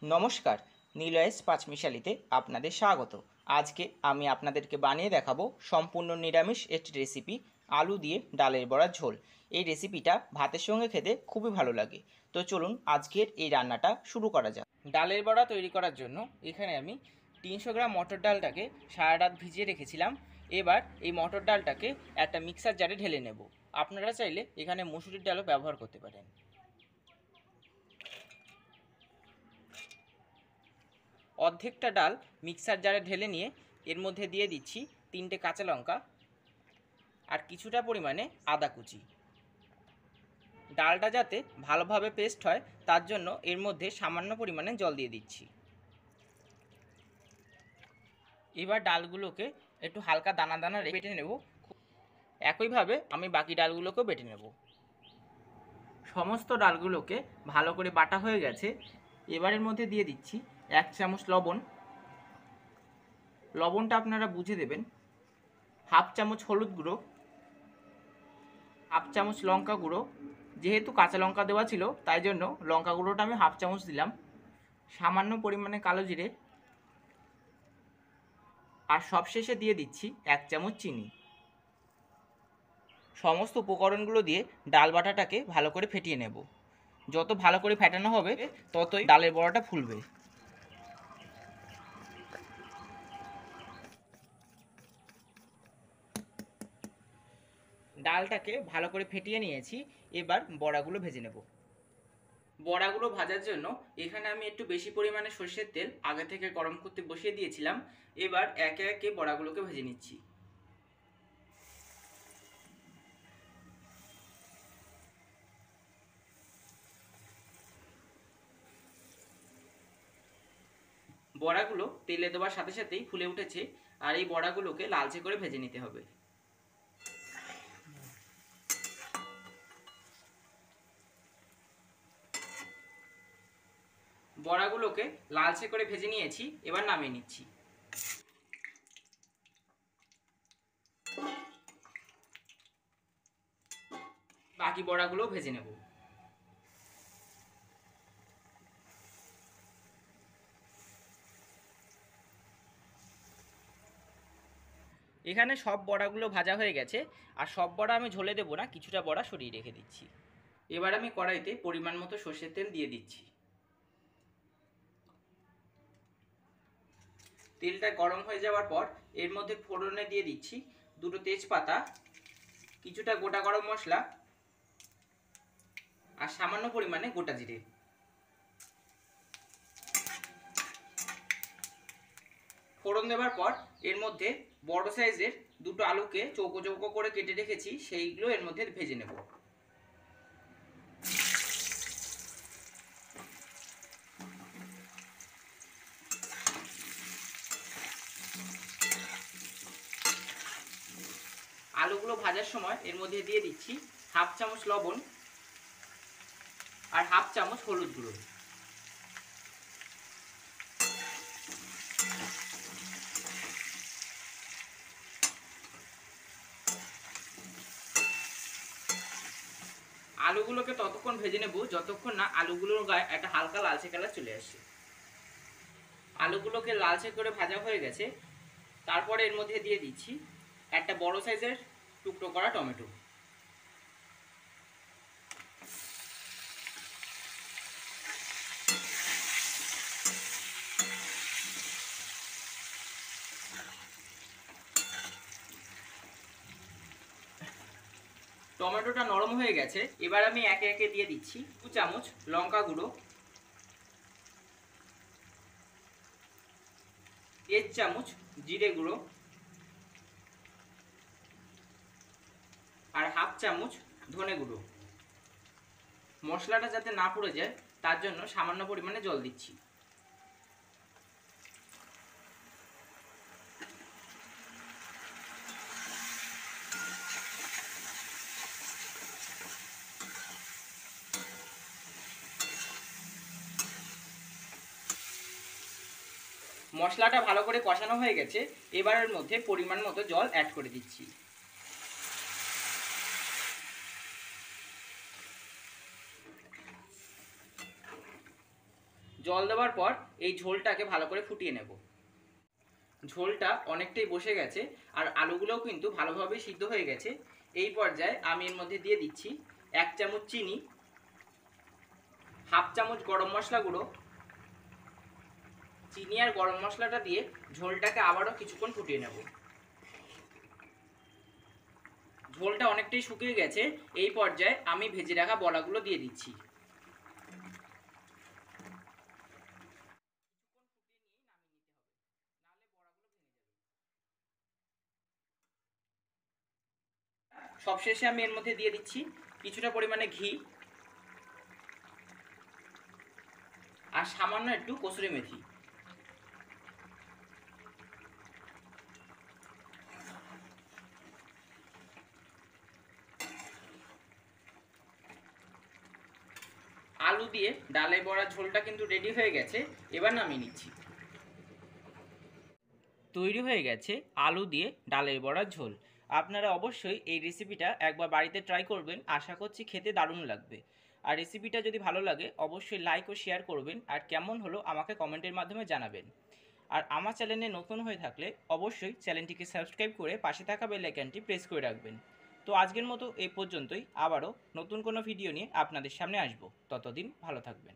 নমস্কার, নিলয়েস পাঁচমিশালিতে আপনাদের স্বাগত। আজকে আমি আপনাদেরকে বানিয়ে দেখাবো সম্পূর্ণ নিরামিষ একটি রেসিপি, আলু দিয়ে ডালের বড়ার ঝোল। এই রেসিপিটা ভাতের সঙ্গে খেতে খুবই ভালো লাগে। তো চলুন আজকের এই রান্নাটা শুরু করা যাক। ডালের বড়া তৈরি করার জন্য এখানে আমি 300 গ্রাম মটর ডালটাকে সারা রাত ভিজিয়ে রেখেছিলাম। এবার এই মটর ডালটাকে একটা মিক্সার জারে ঢেলে নেব। আপনারা চাইলে এখানে মুসুরির ডালও ব্যবহার করতে পারেন। অর্ধেকটা ডাল মিক্সার জারে ঢেলে নিয়ে এর মধ্যে দিয়ে দিচ্ছি 3টে কাঁচা লঙ্কা আর কিছুটা পরিমাণে আদা কুচি। ডালটা যাতে ভালোভাবে পেস্ট হয় তার জন্য এর মধ্যে সামান্য পরিমাণে জল দিয়ে দিচ্ছি। এবার ডালগুলোকে একটু হালকা দানা দানা রেখে বেটে নেব। একইভাবে আমি বাকি ডালগুলোকেও বেটে নেব। সমস্ত ডালগুলোকে ভালো করে বাটা হয়ে গেছে। এবারের মধ্যে দিয়ে দিচ্ছি 1 চামচ লবণ। লবণটা আপনারা বুঝে দেবেন। হাফ চামচ হলুদ গুঁড়ো, হাফ চামচ লঙ্কা গুঁড়ো। যেহেতু কাঁচা লঙ্কা দেওয়া ছিল তাই জন্য লঙ্কা গুঁড়োটা আমি হাফ চামচ দিলাম। সামান্য পরিমাণে কালো জিরে আর সবশেষে দিয়ে দিচ্ছি 1 চামচ চিনি। সমস্ত উপকরণগুলো দিয়ে ডাল বাটাটাকে ভালো করে ফেটিয়ে নেব। যত ভালো করে ফেটানো হবে ততই ডালের বড়াটা ফুলবে। ডালটাকে ভালো করে ফেটিয়ে নিয়েছি। এবার বড়াগুলো ভেজে নেব। বড়াগুলো ভাজার জন্য এখানে আমি একটু বেশি পরিমাণে সরষের তেল আগে থেকে গরম করতে বসিয়ে দিয়েছিলাম। এবার একে একে বড়াগুলোকে ভেজে নিচ্ছি। বড়াগুলো তেলে দেওয়ার সাথে সাথেই ফুলে উঠেছে আর এই বড়াগুলোকে লালচে করে ভেজে নিতে হবে। বড়াগুলোকে লালচে করে ভেজে নিয়েছি, এবার নামিয়ে নিচ্ছি। বাকি বড়াগুলো ভেজে নেব। এখানে সব বড়াগুলো ভাজা হয়ে গেছে আর সব বড়া আমি ঝোলে দেবো না, কিছুটা বড়া সরিয়ে রেখে দিচ্ছি। এবার আমি কড়াইতে পরিমাণ মতো সর্ষের তেল দিয়ে দিচ্ছি। তেলটা গরম হয়ে যাওয়ার পর এর মধ্যে ফোড়নে দিয়ে দিচ্ছি 2টো তেজপাতা, কিছুটা গোটা গরম মশলা আর সামান্য পরিমাণে গোটা জিরে। ফোড়ন দেওয়ার পর এর মধ্যে বড় সাইজের 2টো আলুকে চৌকো চৌকো করে কেটে রেখেছি, সেইগুলো এর মধ্যে ভেজে নেব। আলুগুলো ভাজার সময় এর মধ্যে দিয়ে দিচ্ছি হাফ চামচ লবণ আর হাফ চামচ হলুদ গুঁড়ো। আলুগুলোকে ততক্ষণ ভেজে নেব যতক্ষণ না আলুগুলোর গায়ে একটা হালকা লালচে কালার চলে আসে। আলুগুলোকে লালচে করে ভাজা হয়ে গেছে। তারপরে এর মধ্যে দিয়ে দিচ্ছি একটা বড় সাইজের টুকরো করা টমেটো। টমেটোটা নরম হয়ে গেছে। এবার আমি একে একে দিয়ে দিচ্ছি 2 চামচ লঙ্কা গুঁড়ো, 1 চামচ জিরে গুঁড়ো আর হাফ চামচ ধনে গুঁড়ো। মশলাটা যাতে না পুড়ে যায় তার জন্য সামান্য পরিমাণে জল দিচ্ছি। মশলাটা ভালো করে কষানো হয়ে গেছে। এবারের মধ্যে পরিমাণ মতো জল অ্যাড করে দিচ্ছি। জল দেওয়ার পর এই ঝোলটাকে ভালো করে ফুটিয়ে নেব। ঝোলটা অনেকটাই বসে গেছে আর আলুগুলোও কিন্তু ভালোভাবে সিদ্ধ হয়ে গেছে। এই পর্যায়ে আমি এর মধ্যে দিয়ে দিচ্ছি 1 চামচ চিনি, হাফ চামচ গরম মশলা গুঁড়ো। চিনি আর গরম মশলাটা দিয়ে ঝোলটাকে আবারও কিছুক্ষণ ফুটিয়ে নেব। ঝোলটা অনেকটাই শুকিয়ে গেছে। এই পর্যায়ে আমি ভেজে রাখা বড়াগুলো দিয়ে দিচ্ছি। সবশেষে আমি এর মধ্যে দিয়ে দিচ্ছি কিছুটা পরিমাণে ঘি আর সামান্য একটু কসুরি মেথি। আলু দিয়ে ডালে বড়া ঝোলটা কিন্তু রেডি হয়ে গেছে। এবার নামিয়ে নিচ্ছি। তৈরি হয়ে গেছে আলু দিয়ে ডালের বড়ার ঝোল। আপনারা অবশ্যই এই রেসিপিটা একবার বাড়িতে ট্রাই করবেন, আশা করছি খেতে দারুণ লাগবে। আর রেসিপিটা যদি ভালো লাগে অবশ্যই লাইক ও শেয়ার করবেন, আর কেমন হলো আমাকে কমেন্টের মাধ্যমে জানাবেন। আর আমার চ্যানেলে নতুন হয়ে থাকলে অবশ্যই চ্যানেলটিকে সাবস্ক্রাইব করে পাশে থাকা বেল আইকনটি প্রেস করে রাখবেন। তো আজকের মতো এই পর্যন্তই, আবারও নতুন কোনো ভিডিও নিয়ে আপনাদের সামনে আসবো। ততদিন ভালো থাকবেন।